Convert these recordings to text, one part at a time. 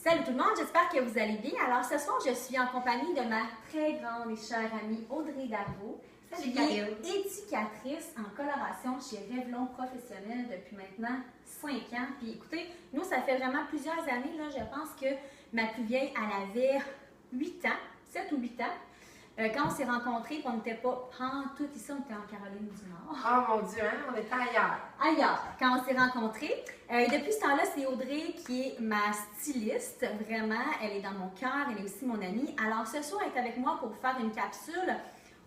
Salut tout le monde, j'espère que vous allez bien. Alors ce soir, je suis en compagnie de ma très grande et chère amie Audrey Darvaux, qui est éducatrice en coloration chez Revlon Professionnel depuis maintenant 5 ans. Puis écoutez, nous, ça fait vraiment plusieurs années, là, je pense que ma plus vieille, elle avait 8 ans, 7 ou 8 ans. Quand on s'est rencontrés, on n'était pas tout ici, on était en Caroline du Nord. Oh mon Dieu, hein? On était ailleurs. Ailleurs, quand on s'est rencontrés. Et depuis ce temps-là, c'est Audrey qui est ma styliste. Vraiment, elle est dans mon cœur, elle est aussi mon amie. Alors ce soir, elle est avec moi pour faire une capsule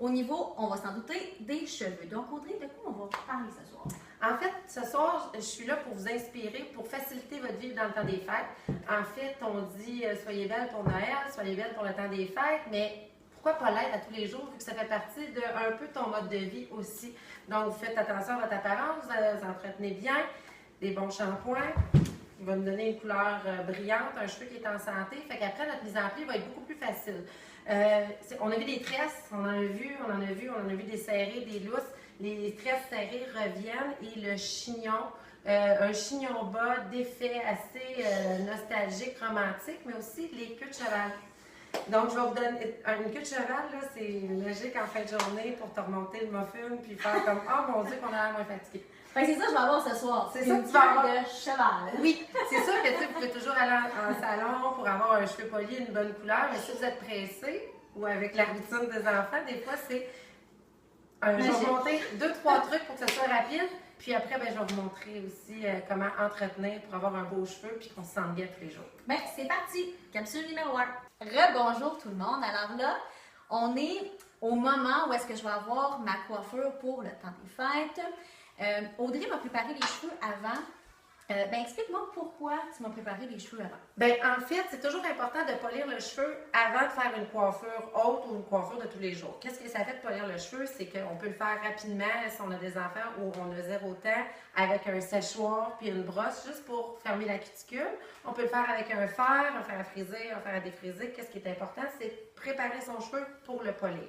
au niveau, on va s'en douter, des cheveux. Donc Audrey, de quoi on va parler ce soir? En fait, ce soir, je suis là pour vous inspirer, pour faciliter votre vie dans le temps des fêtes. En fait, on dit soyez belle pour Noël, soyez belle pour le temps des fêtes, mais pourquoi pas l'être à tous les jours, vu que ça fait partie de un peu ton mode de vie aussi. Donc, vous faites attention à votre apparence, vous entretenez bien, des bons shampoings, qui va nous donner une couleur brillante, un cheveu qui est en santé. Fait qu'après, notre mise en pli va être beaucoup plus facile. On a vu des tresses, on en a vu des serrées, des lousses. Les tresses serrées reviennent et le chignon, un chignon bas d'effet assez nostalgique, romantique, mais aussi les queues de cheval. Donc, je vais vous donner une queue de cheval, là, c'est logique en fin de journée pour te remonter le muffin puis faire comme « Oh mon Dieu, qu'on a l'air moins fatigué ». Fait que c'est ça que je vais avoir ce soir. C'est ça que tu vas avoir. De cheval. Oui, c'est sûr que vous pouvez toujours aller en salon pour avoir un cheveu poli, une bonne couleur, mais si vous êtes pressé ou avec la routine des enfants, des fois, c'est... je vais vous montrer 2-3 trucs pour que ça soit rapide. Puis après, ben, je vais vous montrer aussi comment entretenir pour avoir un beau cheveu puis qu'on se sente bien tous les jours. Bien, c'est parti! Capsule numéro 1. Rebonjour tout le monde. Alors là, on est au moment où est-ce que je vais avoir ma coiffure pour le temps des fêtes. Audrey m'a préparé les cheveux avant. Explique-moi pourquoi tu m'as préparé les cheveux avant. Bien, en fait, c'est toujours important de polir le cheveu avant de faire une coiffure haute ou une coiffure de tous les jours. Qu'est-ce que ça fait de polir le cheveu? C'est qu'on peut le faire rapidement si on a des enfants ou on a 0 temps avec un séchoir puis une brosse juste pour fermer la cuticule. On peut le faire avec un fer à friser, un fer à défriser. Qu'est-ce qui est important? C'est préparer son cheveu pour le polir.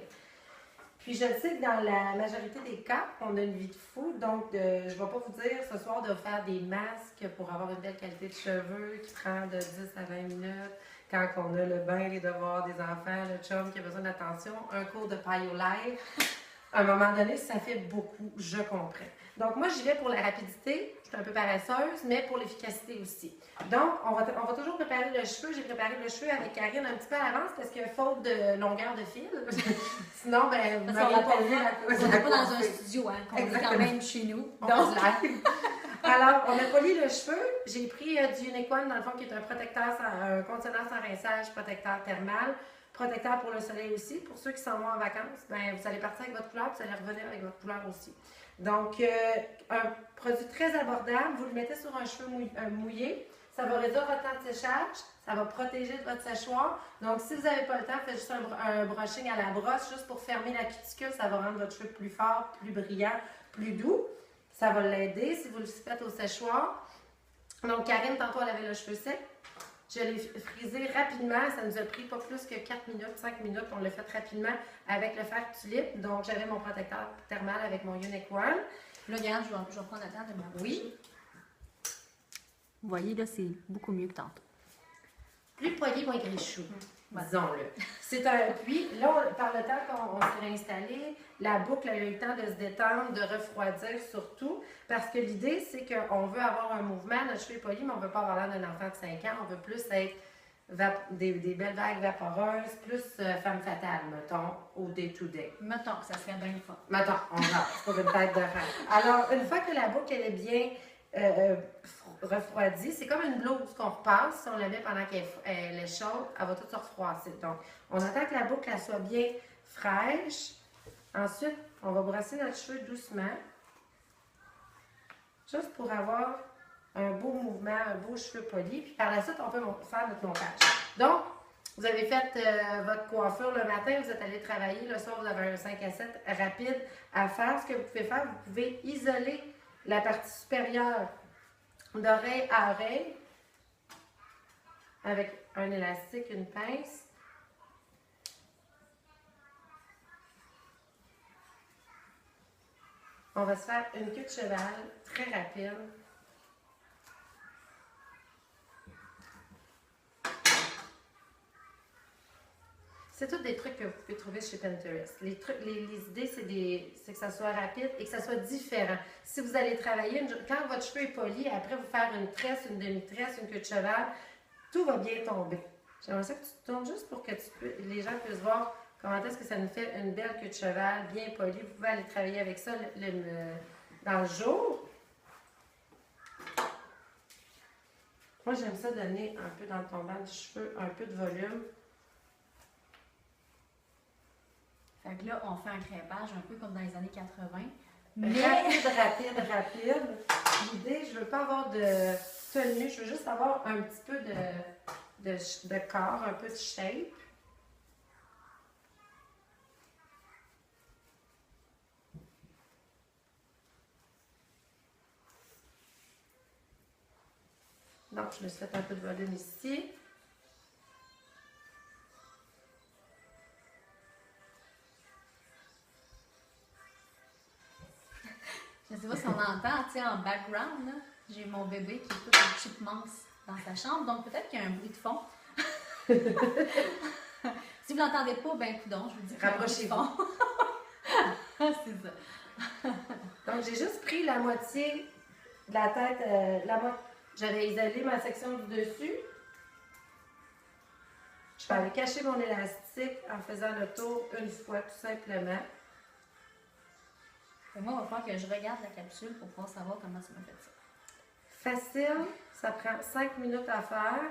Puis je sais que dans la majorité des cas, on a une vie de fou, donc je ne vais pas vous dire ce soir de faire des masques pour avoir une belle qualité de cheveux qui prend de 10 à 20 minutes. Quand on a le bain, les devoirs des enfants, le chum qui a besoin d'attention, un cours de paille au lait. À un moment donné, ça fait beaucoup, je comprends. Donc moi, j'y vais pour la rapidité, je suis un peu paresseuse, mais pour l'efficacité aussi. Donc, on va toujours préparer le cheveu. J'ai préparé le cheveu avec Karine un petit peu à l'avance parce que faute de longueur de fil, sinon, ben, vous n'auriez pas vu on n'est pas dans un studio, hein, on est quand même chez nous. Donc, alors, on a poli le cheveu. J'ai pris du Unicorn, dans le fond, qui est un protecteur, un conditionnaire sans rinçage, protecteur thermal. Protecteur pour le soleil aussi. Pour ceux qui s'en vont en vacances, ben, vous allez partir avec votre couleur, vous allez revenir avec votre couleur aussi. Donc, un produit très abordable. Vous le mettez sur un cheveu mouillé. Ça va réduire votre temps de séchage. Ça va protéger votre séchoir. Donc, si vous n'avez pas le temps, faites juste un brushing à la brosse, juste pour fermer la cuticule. Ça va rendre votre cheveu plus fort, plus brillant, plus doux. Ça va l'aider si vous le faites au séchoir. Donc, Karine, tantôt, elle avait le cheveu sec. Je l'ai frisé rapidement, ça nous a pris pas plus que 4 minutes, 5 minutes. On l'a fait rapidement avec le fer tulipe. Donc, j'avais mon protecteur thermal avec mon Unique One. Là, regarde, je vais prendre le temps de me... Oui. Vous voyez, là, c'est beaucoup mieux que tantôt. Plus poigné, moins grichou, disons-le. C'est un puits. Là, par le temps qu'on s'est réinstallé, la boucle a eu le temps de se détendre, de refroidir surtout. Parce que l'idée, c'est qu'on veut avoir un mouvement, notre cheveu est poli, mais on ne veut pas avoir l'air d'un enfant de 5 ans. On veut plus être des belles vagues vaporeuses, plus femme fatale, mettons, au day-to-day. Mettons, ça serait bien fort. Mettons, on va, c'est pour une tête de reine. Alors, une fois que la boucle elle est bien refroidie, c'est comme une blouse qu'on repasse. Si on la met pendant qu'elle est chaude, elle va tout se refroidir. Donc, on attend que la boucle elle soit bien fraîche. Ensuite, on va brosser notre cheveu doucement. Juste pour avoir un beau mouvement, un beau cheveu poli. Puis par la suite, on peut faire notre montage. Donc, vous avez fait votre coiffure le matin, vous êtes allé travailler. Le soir, vous avez un 5 à 7 rapide à faire. Ce que vous pouvez faire, vous pouvez isoler la partie supérieure d'oreille à oreille avec un élastique, une pince. On va se faire une queue de cheval très rapide. C'est tous des trucs que vous pouvez trouver chez Pinterest. Les idées, c'est que ça soit rapide et que ça soit différent. Si vous allez travailler, quand votre cheveu est poli, après vous faire une tresse, une demi-tresse, une queue de cheval, tout va bien tomber. J'aimerais ça que tu te tournes juste pour que les gens puissent voir comment est-ce que ça nous fait une belle queue de cheval, bien polie. Vous pouvez aller travailler avec ça dans le jour. Moi, j'aime ça donner un peu dans le tombant du cheveu, un peu de volume. Fait que là, on fait un crêpage un peu comme dans les années 80. Mais... Rapide. L'idée, je veux pas avoir de tenue, je veux juste avoir un petit peu de corps, un peu de shape. Donc, je me suis fait un peu de volume ici. Je sais pas si on entend, tu sais, en background, là, j'ai mon bébé qui écoute les Chipmunks dans sa chambre, donc peut-être qu'il y a un bruit de fond. Si vous l'entendez pas, ben coudonc, je vous dis qu'il y a un bruit de fond. C'est ça. Donc, j'ai juste pris la moitié de la tête, j'avais isolé ma section du dessus. Je vais aller cacher mon élastique en faisant le tour une fois, tout simplement. Et moi, il va falloir que je regarde la capsule pour pouvoir savoir comment tu m'as fait ça. Facile, ça prend 5 minutes à faire.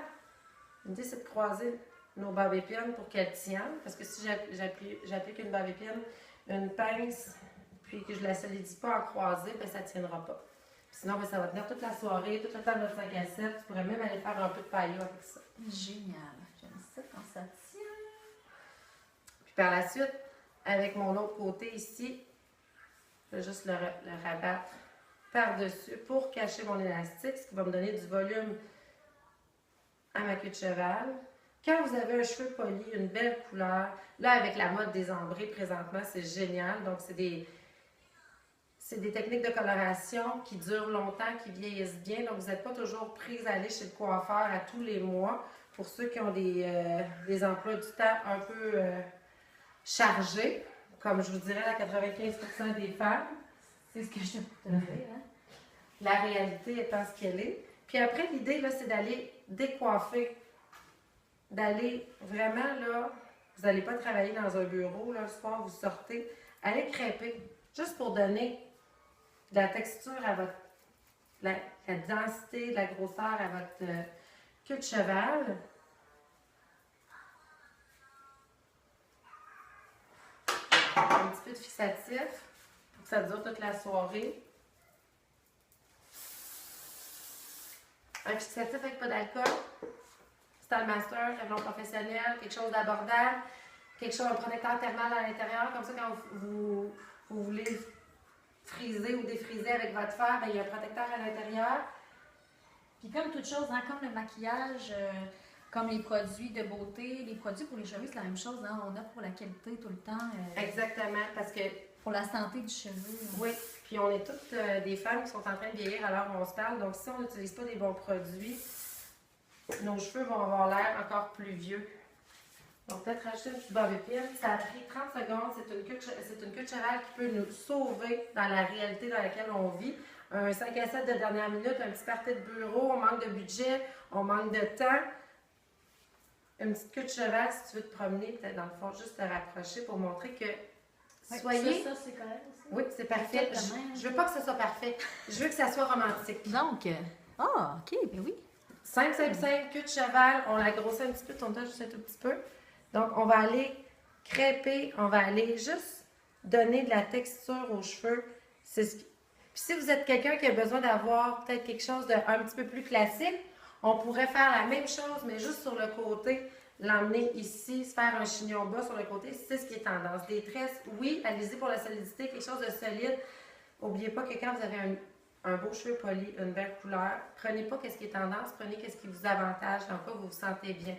L'idée, c'est de croiser nos barbépines pour qu'elles tiennent. Parce que si j'applique une barbépine, une pince, puis que je ne la solidifie pas en croisée, ben, ça ne tiendra pas. Sinon, ben, ça va tenir toute la soirée, tout le temps de notre 5 à 7. Tu pourrais même aller faire un peu de paillot avec ça. Génial. J'aime ça quand ça tient. Puis par la suite, avec mon autre côté ici, je vais juste le rabattre par-dessus pour cacher mon élastique, ce qui va me donner du volume à ma queue de cheval. Quand vous avez un cheveu poli, une belle couleur, là avec la mode des ambrés présentement, c'est génial. Donc c'est des techniques de coloration qui durent longtemps, qui vieillissent bien. Donc vous n'êtes pas toujours prise à aller chez le coiffeur à tous les mois. Pour ceux qui ont des emplois du temps un peu chargés, comme je vous dirais la 95% des femmes. C'est ce que je te dire, hein? La réalité étant ce qu'elle est. Puis après, l'idée, là, c'est d'aller décoiffer. D'aller vraiment, là, vous n'allez pas travailler dans un bureau, là, le soir, vous sortez. Allez crêper, juste pour donner de la texture à votre... la densité, de la grosseur à votre queue de cheval. Un petit peu de fixatif pour que ça dure toute la soirée. Un fixatif avec pas d'alcool. Stylemaster, Revlon professionnel, quelque chose d'abordable, quelque chose, un protecteur thermal à l'intérieur. Comme ça, quand vous voulez friser ou défriser avec votre fer, bien, il y a un protecteur à l'intérieur. Puis comme toute chose, hein, comme le maquillage, comme les produits de beauté, les produits pour les cheveux, c'est la même chose. Hein, on a pour la qualité tout le temps. Exactement, parce que... Pour la santé du cheveu. Oui, puis on est toutes des femmes qui sont en train de vieillir alors on se parle. Donc si on n'utilise pas des bons produits, nos cheveux vont avoir l'air encore plus vieux. Donc peut-être rajouter une petite barbépine. Ça a pris 30 secondes. C'est une queue de cheval qui peut nous sauver dans la réalité dans laquelle on vit. Un 5 à 7 de dernière minute, un petit party de bureau, on manque de budget, on manque de temps. Une petite queue de cheval, si tu veux te promener, peut-être dans le fond, juste te rapprocher pour montrer que soyez... Ça c'est correct aussi. Oui, c'est parfait. Je veux pas que ce soit parfait. Je veux que ça soit romantique. Donc, ok, ben oui. 5, queue de cheval. On la grossit un petit peu, ton juste un tout petit peu. Donc, on va aller crêper. On va aller juste donner de la texture aux cheveux. Puis si vous êtes quelqu'un qui a besoin d'avoir peut-être quelque chose d'un petit peu plus classique, on pourrait faire la même chose, mais juste sur le côté. L'emmener ici, se faire un chignon bas sur le côté, c'est ce qui est tendance. Des tresses, oui, allez-y pour la solidité, quelque chose de solide. N'oubliez pas que quand vous avez un beau cheveu poli, une belle couleur, prenez pas ce qui est tendance, prenez ce qui vous avantage, dans quoi vous vous sentez bien.